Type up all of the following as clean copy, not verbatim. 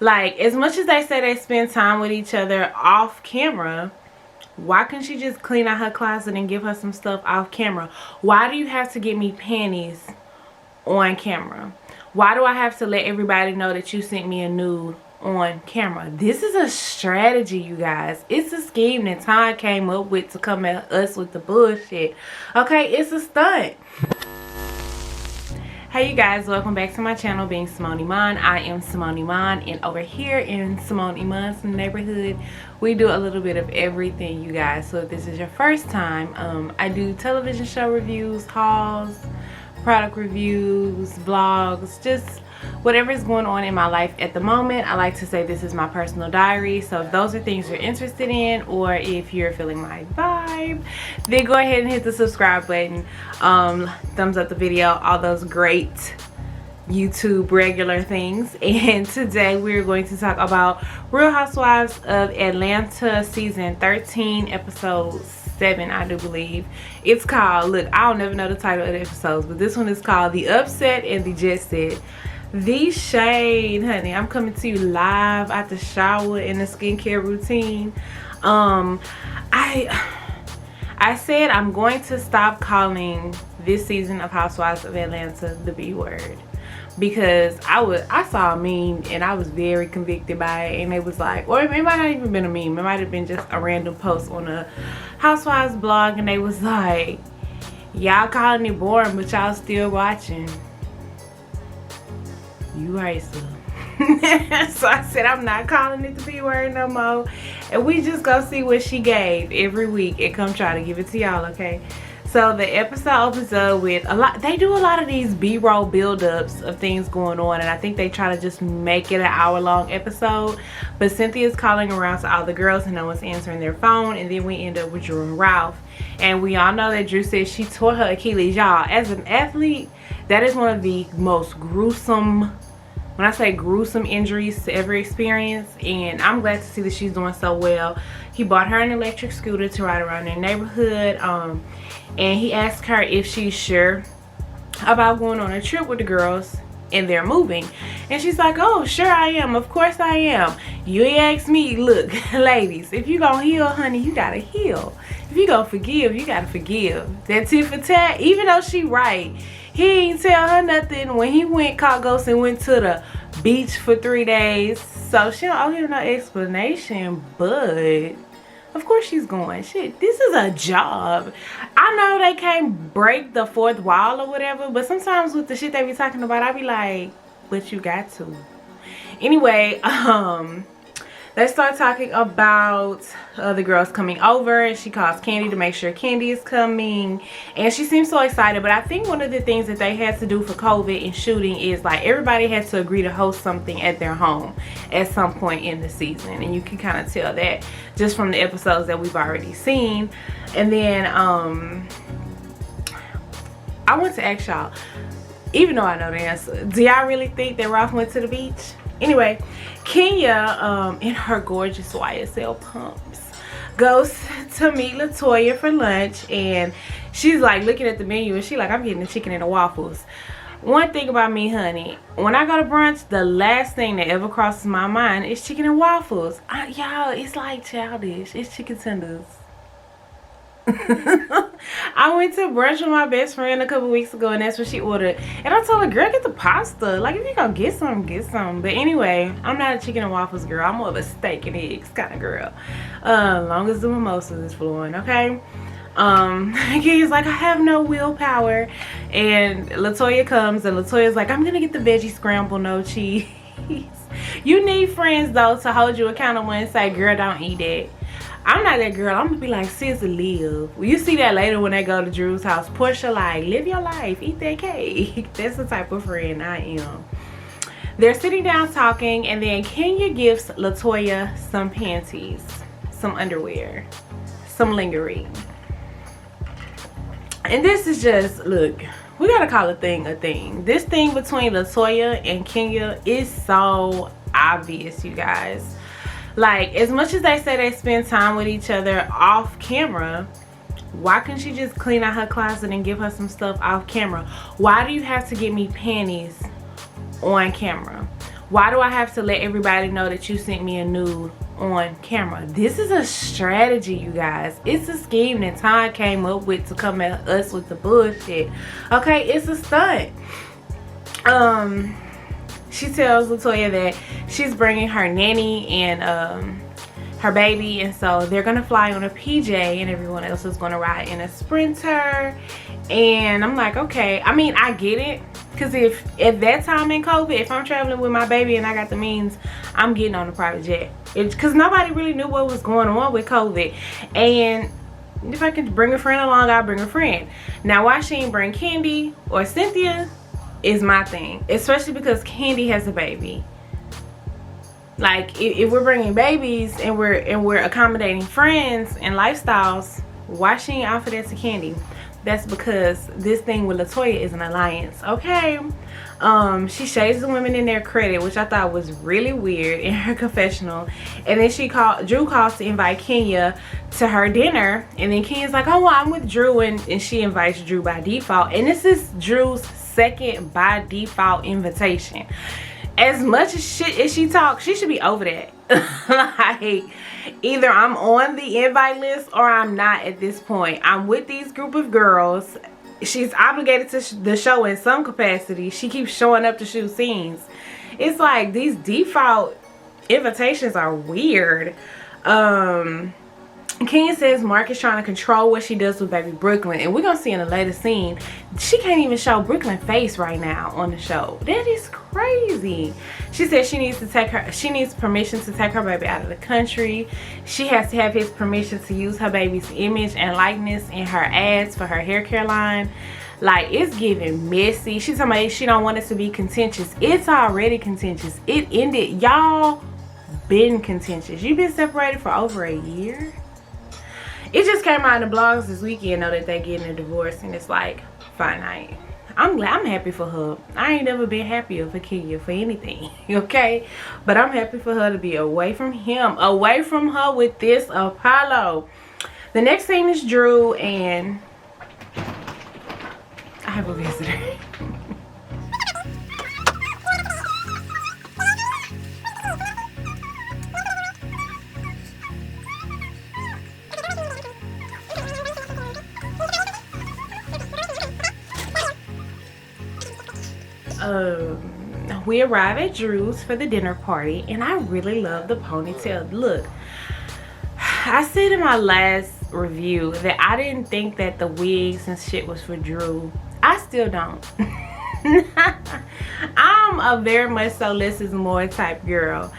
Like, as much as they say they spend time with each other off camera, why couldn't she just clean out her closet and give her some stuff off camera? Why do you have to get me panties on camera? Why do I have to let everybody know that you sent me a nude on camera? This is a strategy, you guys. It's a scheme that Todd came up with to come at us with the bullshit. Okay, it's a stunt. Hey you guys, welcome back to my channel, being Simone Iman. I am Simone Iman, and over here in Simone Iman's neighborhood, we do a little bit of everything, you guys. So if this is your first time, I do television show reviews, hauls, product reviews, vlogs, just whatever is going on in my life at the moment. I like to say this is my personal diary. So if those are things you're interested in, or if you're feeling my vibe, then go ahead and hit the subscribe button, thumbs up the video, all those great YouTube regular things. And today we're going to talk about Real Housewives of Atlanta season 13, episode 7, I do believe. It's called, look, I'll never know the title of the episodes, but this one is called The Upset and The Jet Set. The shade, honey. I'm coming to you live out the shower in the skincare routine. I said I'm going to stop calling this season of Housewives of Atlanta the B word, because I saw a meme and I was very convicted by it, and it was like, or it might not even been a meme, it might have been just a random post on a Housewives blog, and they was like, y'all calling it boring but y'all still watching. You right, sir. So I said I'm not calling it the B word no more, and we just go see what she gave every week and come try to give it to y'all, okay? So the episode opens up with a lot. They do a lot of these B-roll build-ups of things going on, and I think they try to just make it an hour-long episode. But Cynthia's calling around to all the girls and no one's answering their phone, and then we end up with Drew and Ralph. And we all know that Drew said she tore her Achilles. Y'all, as an athlete, that is one of the most gruesome, when I say gruesome, injuries to ever experience, and I'm glad to see that she's doing so well. He bought her an electric scooter to ride around their neighborhood, and he asked her if she's sure about going on a trip with the girls and they're moving, and she's like, oh, sure I am, of course I am. You ask me. Look, ladies, if you gonna heal, honey, you gotta heal. If you gonna forgive, you gotta forgive. That tit for tat, even though she right, he ain't tell her nothing when he caught ghost and went to the beach for 3 days. So she don't owe him no explanation, but of course she's going. Shit, this is a job. I know they can't break the fourth wall or whatever, but sometimes with the shit they be talking about, I be like, but you got to. Anyway, let's start talking about the girls coming over, and she calls Candy to make sure Candy is coming, and she seems so excited. But I think one of the things that they had to do for COVID and shooting is, like, everybody had to agree to host something at their home at some point in the season, and you can kind of tell that just from the episodes that we've already seen. And then I want to ask y'all, even though I know the answer, do y'all really think that Ralph went to the beach? Anyway, Kenya, in her gorgeous YSL pumps, goes to meet Latoya for lunch, and she's like looking at the menu, and she's like, I'm getting the chicken and the waffles. One thing about me, honey, when I go to brunch, the last thing that ever crosses my mind is chicken and waffles. Y'all, it's like childish. It's chicken tenders. I went to brunch with my best friend a couple weeks ago, and that's what she ordered, and I told her, girl, get the pasta. Like, if you gonna get some, get some. But anyway, I'm not a chicken and waffles girl. I'm more of a steak and eggs kind of girl, long as the mimosas is flowing, okay? He's like, I have no willpower, and Latoya comes, and Latoya's like, I'm gonna get the veggie scramble, no cheese. You need friends though to hold you accountable and say, girl, don't eat that. I'm not that girl. I'm gonna be like, sis, live. Well, you see that later when they go to Drew's house. Portia like, live your life, eat that cake. That's the type of friend I am. They're sitting down talking, and then Kenya gives Latoya some panties, some underwear, some lingerie. And this is just, look, we gotta call a thing a thing. This thing between Latoya and Kenya is so obvious, you guys. Like, as much as they say they spend time with each other off camera, why couldn't she just clean out her closet and give her some stuff off camera? Why do you have to get me panties on camera? Why do I have to let everybody know that you sent me a nude on camera? This is a strategy, you guys. It's a scheme that Todd came up with to come at us with the bullshit. Okay, it's a stunt. She tells Latoya that she's bringing her nanny and her baby, and so they're gonna fly on a PJ and everyone else is gonna ride in a Sprinter. And I'm like, okay, I mean, I get it, because if at that time in COVID, if I'm traveling with my baby and I got the means, I'm getting on a private jet. Because nobody really knew what was going on with COVID, and if I could bring a friend along, I'll bring a friend. Now why she ain't bring Candy or Cynthia is my thing, especially because Candy has a baby. Like, if we're bringing babies and we're accommodating friends and lifestyles, why she ain't offer that to Candy? That's because this thing with Latoya is an alliance, okay? She shades the women in their credit, which I thought was really weird in her confessional. And then Drew calls to invite Kenya to her dinner, and then Kenya's like, oh well, I'm with Drew, and she invites Drew by default. And this is Drew's second by default invitation. As much as shit as she talks, she should be over that. Like, either I'm on the invite list or I'm not at this point. I'm with these group of girls. She's obligated to the show in some capacity. She keeps showing up to shoot scenes. It's like these default invitations are weird. Kenya says Mark is trying to control what she does with baby Brooklyn, and we're gonna see in a later scene she can't even show Brooklyn's face right now on the show. That is crazy. She says she needs permission to take her baby out of the country. She has to have his permission to use her baby's image and likeness in her ads for her hair care line. Like, it's giving messy. She's talking about she don't want it to be contentious. It's already contentious. It ended. Y'all been contentious. You've been separated for over a year. It just came out in the blogs this weekend, though, that they're getting a divorce, and it's like, finite. I'm happy for her. I ain't never been happier for Kenya for anything, okay? But I'm happy for her to be away from him, away from her with this Apollo. The next scene is Drew, and I have a visitor. We arrive at Drew's for the dinner party, and I really love the ponytail. Look, I said in my last review that I didn't think that the wigs and shit was for Drew. I still don't. I'm a very much so less is more type girl.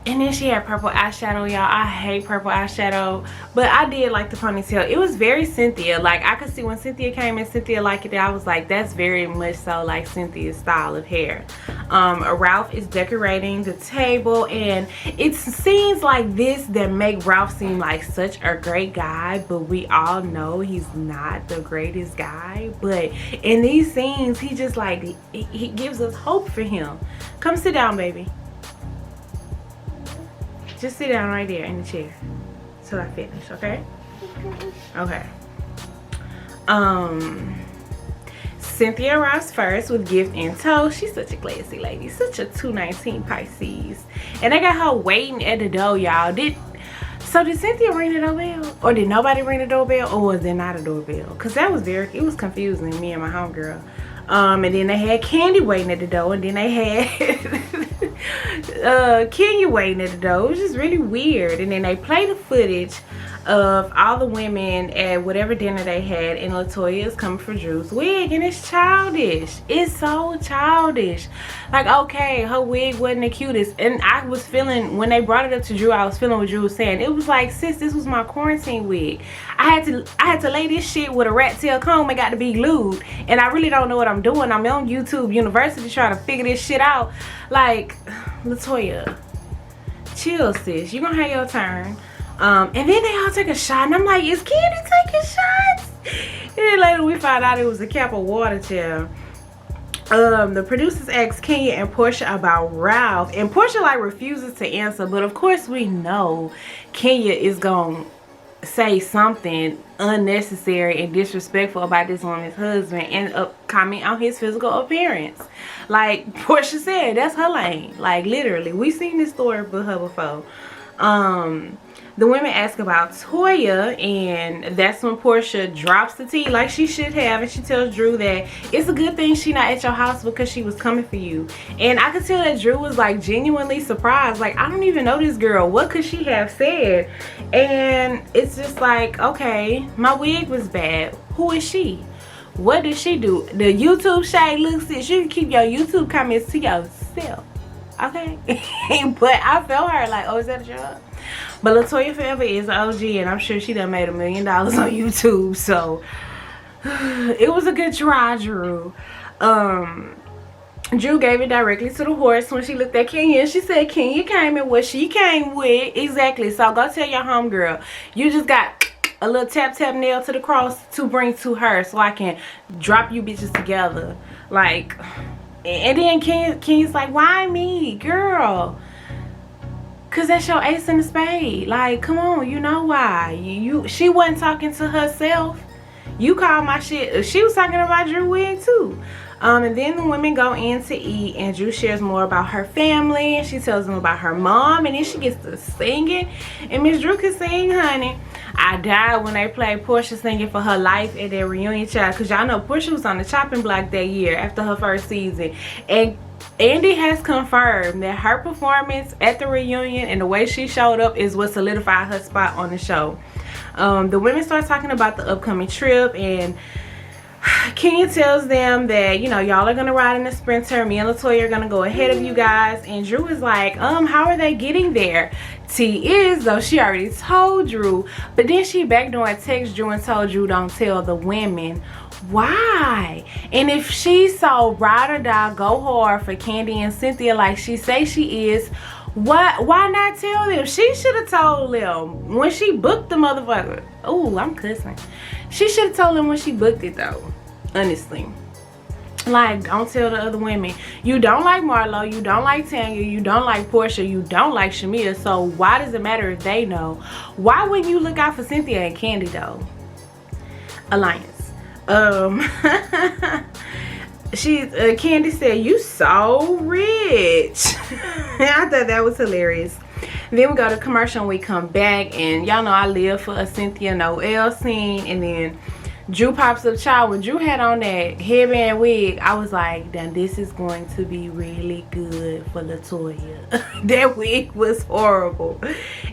And then she had purple eyeshadow, y'all. I hate purple eyeshadow, but I did like the ponytail. It was very Cynthia. Like, I could see when Cynthia came and Cynthia liked it, I was like, that's very much so like Cynthia's style of hair. Ralph is decorating the table, and it's scenes like this that make Ralph seem like such a great guy, but we all know he's not the greatest guy. But in these scenes, he just like, he gives us hope for him. Come sit down, baby. Just sit down right there in the chair till I finish, okay? Okay. Cynthia arrives first with gift in tow. She's such a classy lady, such a 219 Pisces. And they got her waiting at the door, y'all. Did Cynthia ring the doorbell? Or did nobody ring the doorbell? Or was there not a doorbell? Because that was it was confusing, me and my homegirl. And then they had Candy waiting at the door, and then they had Kenya waiting at the door. It was just really weird. And then they play the footage of all the women at whatever dinner they had, and Latoya is coming for Drew's wig, and it's childish. It's so childish. Like, okay, her wig wasn't the cutest, and I was feeling, when they brought it up to Drew, I was feeling what Drew was saying. It was like, sis, this was my quarantine wig. I had to lay this shit with a rat tail comb and got to be glued, and I really don't know what I'm doing. I'm on YouTube University trying to figure this shit out. Like, Latoya, chill, sis. You gonna have your turn. And then they all take a shot, and I'm like, is Candy taking shots? And then later we found out it was a cap of water tail. The producers asked Kenya and Portia about Ralph, and Portia like refuses to answer, but of course we know Kenya is gonna say something unnecessary and disrespectful about this woman's husband and comment on his physical appearance. Like Portia said, that's her lane. Like literally, we seen this story with her before. The women ask about Toya, and that's when Portia drops the tea like she should have, and she tells Drew that it's a good thing she not at your house because she was coming for you. And I could tell that Drew was like genuinely surprised. Like, I don't even know this girl. What could she have said? And it's just like, okay, my wig was bad. Who is she? What did she do? The YouTube shade looks it. You can keep your YouTube comments to yourself. Okay? But I felt her like, oh, is that a job? But Latoya Forever is an OG, and I'm sure she done made $1 million on YouTube. So it was a good try, Drew. Drew gave it directly to the horse when she looked at Kenya, and she said Kenya came in what she came with. Exactly. So go tell your homegirl you just got a little tap nail to the cross to bring to her, so I can drop you bitches together. Like, and then Kenya's like, why me, girl? Cause that's your ace in the spade. Like, come on, you know why? She wasn't talking to herself. You called my shit. She was talking about Drew wig too. And then the women go in to eat, and Drew shares more about her family, and she tells them about her mom, and then she gets to singing. And Miss Drew can sing, honey. I died when they played Portia singing for her life at their reunion, child. Cause y'all know Portia was on the chopping block that year after her first season, and Andy has confirmed that her performance at the reunion and the way she showed up is what solidified her spot on the show. The women start talking about the upcoming trip, and Kenya tells them that, you know, y'all are gonna ride in the Sprinter. Me and Latoya are gonna go ahead of you guys. And Drew is like, how are they getting there? T is, though, she already told Drew, but then she backdoor and text Drew and told Drew don't tell the women. Why? And if she's so ride or die, go hard for Candy and Cynthia like she say she is, why not tell them? She should have told them when she booked the motherfucker. Oh, I'm cussing. She should have told them when she booked it, though. Honestly. Like, don't tell the other women. You don't like Marlo, you don't like Tanya, you don't like Portia, you don't like Shamia. So why does it matter if they know? Why wouldn't you look out for Cynthia and Candy, though? Alliance. Candy said, you so rich. I thought that was hilarious. Then we go to commercial and we come back, and y'all know I live for a Cynthia Noel scene. And then Drew pops up, child. When Drew had on that headband wig, I was like, damn, this is going to be really good for Latoya. That wig was horrible.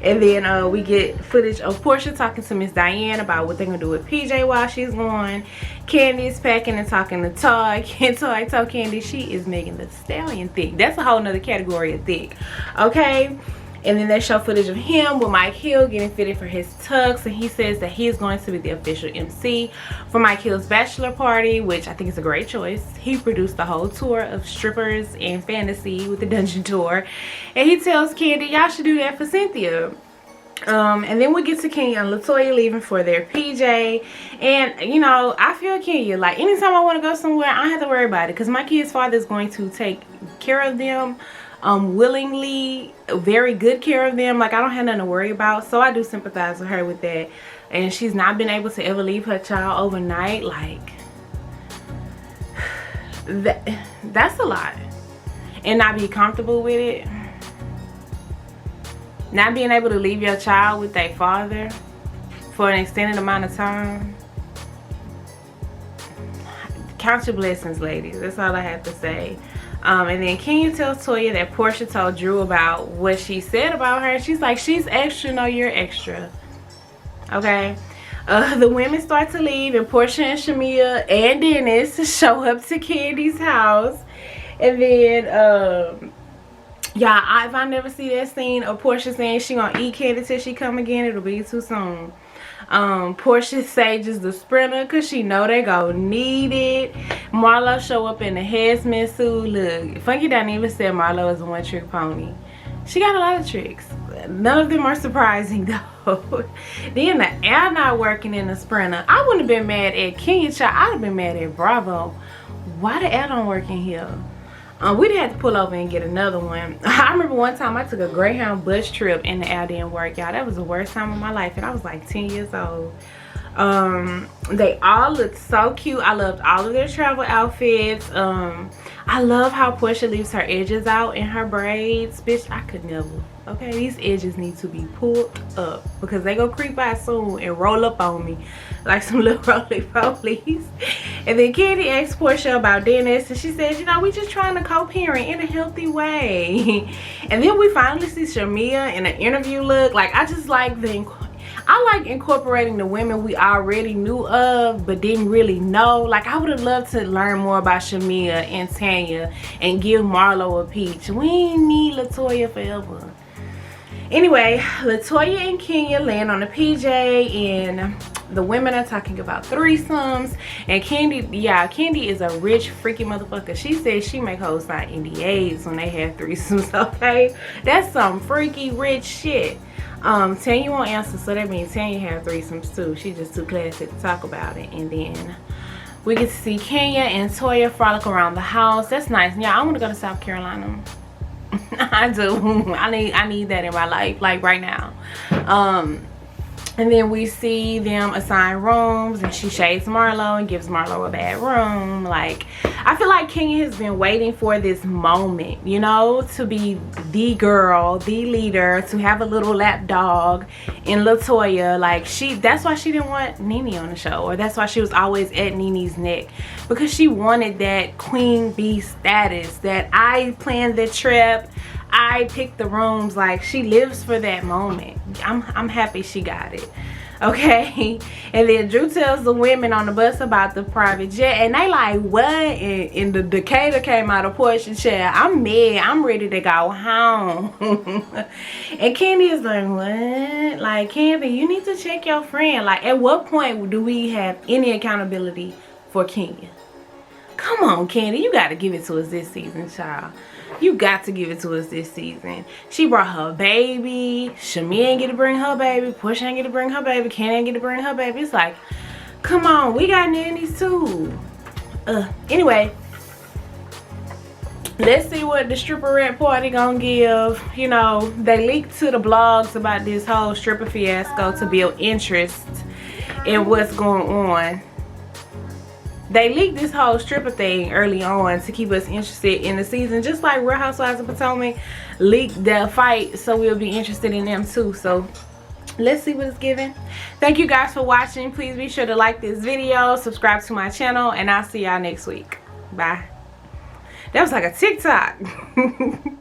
And then we get footage of Portia talking to Miss Diane about what they're gonna do with PJ while she's gone. Candy's packing and talking to Toy. And Toy told Candy she is making the stallion thick. That's a whole nother category of thick. Okay. And then they show footage of him with Mike Hill getting fitted for his tux, and he says that he is going to be the official MC for Mike Hill's bachelor party, which I think is a great choice. He produced the whole tour of strippers and fantasy with the dungeon tour, and he tells Candy, y'all should do that for Cynthia. And then we get to Kenya and Latoya leaving for their PJ, and you know, I feel Kenya, like anytime I want to go somewhere, I don't have to worry about it because my kid's father is going to take care of them willingly, very good care of them. Like, I don't have nothing to worry about, so I do sympathize with her with that. And she's not been able to ever leave her child overnight. Like, that's a lot. And not be comfortable with it, not being able to leave your child with their father for an extended amount of time. Count your blessings, ladies. That's all I have to say. And then Kenya tells Toya that Portia told Drew about what she said about her. She's like, she's extra, no, you're extra. Okay. The women start to leave, and Portia and Shamia and Dennis show up to Candy's house. And then, yeah, if I never see that scene of Portia saying she gonna eat Candy till she come again, it'll be too soon. Portia sages the Sprinter because she know they gonna need it. Marlo show up in the hazmat suit. Look, Funky doesn't even say Marlo is a one-trick pony. She got a lot of tricks. None of them are surprising though. Then the air not working in the Sprinter. I wouldn't have been mad at Kenya, child. I'd have been mad at Bravo. Why the air don't work in here? We'd have to pull over and get another one. I remember one time I took a Greyhound bus trip and the air didn't work, y'all. That was the worst time of my life, and I was like 10 years old. They all looked so cute. I loved all of their travel outfits. I love how Portia leaves her edges out in her braids. Bitch, I could never. Okay, these edges need to be pulled up because they go creep out soon and roll up on me like some little roly-polies. And then Candy asked Portia about Dennis, and she says, you know, we just trying to co-parent in a healthy way. And then we finally see Shamia in an interview look. Like, I just like I like incorporating the women we already knew of but didn't really know. Like, I would have loved to learn more about Shamia and Tanya and give Marlo a peach. We ain't need LaToya forever. Anyway, LaToya and Kenya land on the PJ, and the women are talking about threesomes. And Candy, yeah, Candy is a rich freaky motherfucker. She says she make hoes sign NDAs when they have threesomes. Okay, that's some freaky rich shit. Tanya won't answer, so that means Tanya have threesomes too. She's just too classy to talk about it. And then we get to see Kenya and Toya frolic around the house. That's nice. Yeah, I want to go to South Carolina. I do. I need that in my life, like right now. And then we see them assign rooms, and she shades Marlo and gives Marlo a bad room. Like, I feel like Kenya has been waiting for this moment, you know, to be the girl, the leader, to have a little lap dog in LaToya. Like, that's why she didn't want Nene on the show, or that's why she was always at Nene's neck, because she wanted that queen bee status, that I planned the trip, I picked the rooms. Like, she lives for that moment. I'm happy she got it. Okay. And then Drew tells the women on the bus about the private jet, and they like, what? And the Decatur came out of Portia chair. I'm mad. I'm ready to go home. And Candy is like, what? Like, Candy, you need to check your friend. Like, at what point do we have any accountability for Kenya? Come on, Candy, you got to give it to us this season, child. You got to give it to us this season. She brought her baby. Shamia ain't get to bring her baby. Portia ain't get to bring her baby. Candy ain't get to bring her baby. It's like, come on, we got nannies too. Anyway, let's see what the stripperette party gonna give. You know, they leaked to the blogs about this whole stripper fiasco to build interest in what's going on. They leaked this whole stripper thing early on to keep us interested in the season, just like Real Housewives of Potomac leaked their fight, so we'll be interested in them too. So let's see what it's giving. Thank you guys for watching. Please be sure to like this video, subscribe to my channel, and I'll see y'all next week. Bye. That was like a TikTok.